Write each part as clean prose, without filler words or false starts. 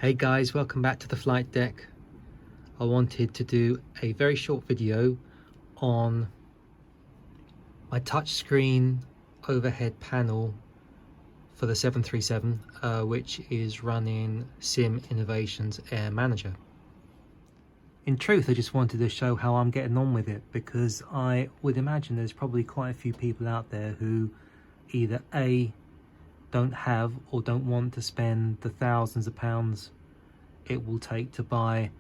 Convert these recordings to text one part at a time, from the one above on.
Hey guys, welcome back to the flight deck. I wanted to do a very short video on my touchscreen overhead panel for the 737, which is running Sim Innovations Air Manager. In truth, I just wanted to show how I'm getting on with it, because I would imagine there's probably quite a few people out there who either A, don't have or don't want to spend the thousands of pounds it will take to buy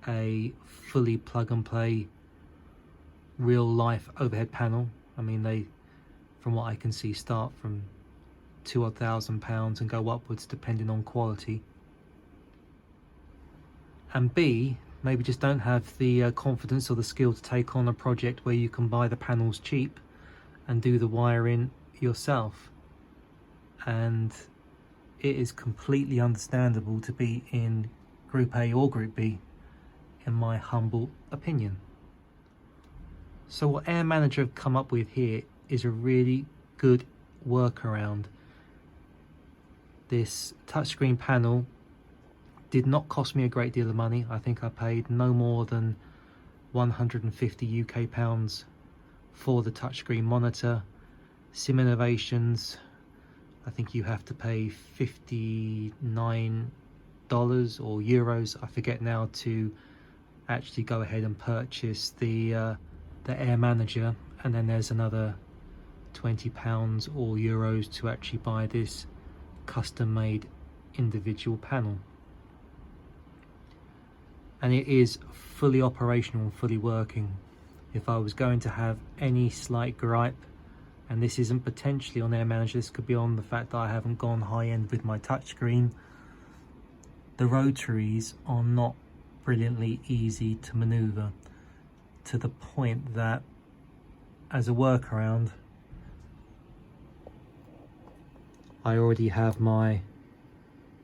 a fully plug and play real life overhead panel. I mean, they, from what I can see, start from £2,000 and go upwards depending on quality. And B, maybe just don't have the confidence or the skill to take on a project where you can buy the panels cheap and do the wiring yourself. And it is completely understandable to be in Group A or Group B, in my humble opinion. So what Air Manager have come up with here is a really good workaround. This touchscreen panel did not cost me a great deal of money. I think I paid no more than 150 UK pounds for the touchscreen monitor. Sim Innovations, I think you have to pay $59 or euros, I forget now, to actually go ahead and purchase the Air Manager, and then there's another £20 or euros to actually buy this custom made individual panel. And it is fully operational and fully working. If I was going to have any slight gripe, and this isn't potentially on Air Manager, this could be on the fact that I haven't gone high end with my touchscreen, the rotaries are not brilliantly easy to maneuver, to the point that as a workaround I already have my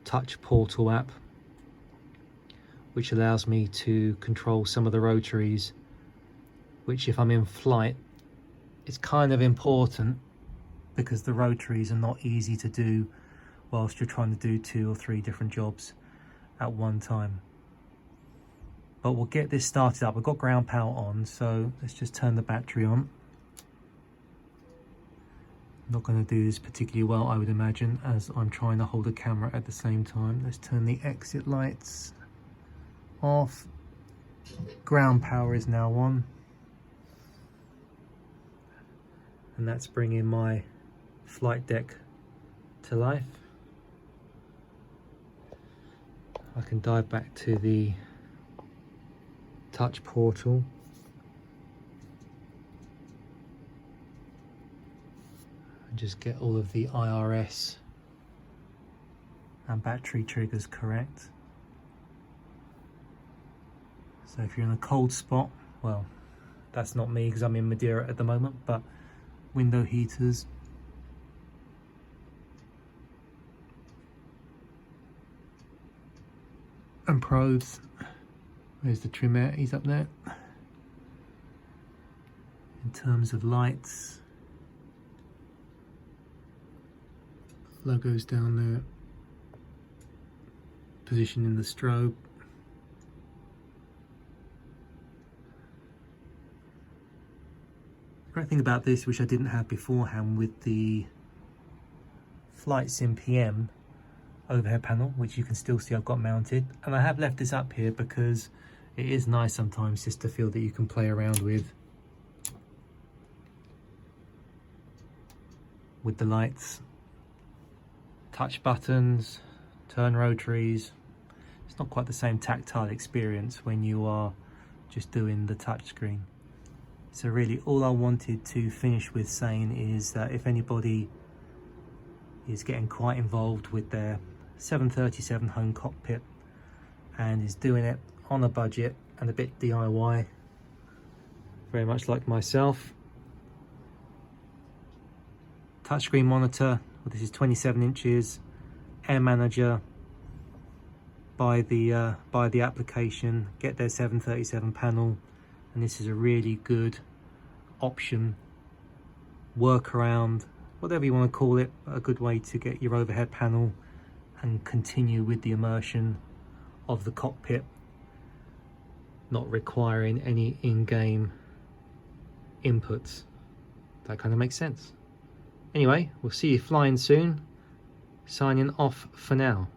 touch portal app, which allows me to control some of the rotaries, which if I'm in flight, it's kind of important, because the rotaries are not easy to do whilst you're trying to do 2 or 3 different jobs at one time. But we'll get this started up. I've got ground power on, so let's just turn the battery on. Not going to do this particularly well, I would imagine, as I'm trying to hold a camera at the same time. Let's turn the exit lights off. Ground power is now on. And that's bringing my flight deck to life. I can dive back to the touch portal. And just get all of the IRS and battery triggers correct. So if you're in a cold spot, well, that's not me because I'm in Madeira at the moment, but window heaters, and probes. There's the trimmer, he's up there. In terms of lights, logos down there, positioning the strobe. Great thing about this, which I didn't have beforehand with the Flight Sim PM overhead panel, which you can still see I've got mounted, and I have left this up here because it is nice sometimes just to feel that you can play around with the lights, touch buttons, turn rotaries. It's not quite the same tactile experience when you are just doing the touch screen. So really all I wanted to finish with saying is that if anybody is getting quite involved with their 737 home cockpit and is doing it on a budget and a bit DIY, very much like myself, touchscreen monitor, well, this is 27 inches, Air Manager, buy the application, get their 737 panel, and this is a really good option, workaround, whatever you want to call it, a good way to get your overhead panel and continue with the immersion of the cockpit, not requiring any in-game inputs. That kind of makes sense. Anyway, we'll see you flying soon. Signing off for now.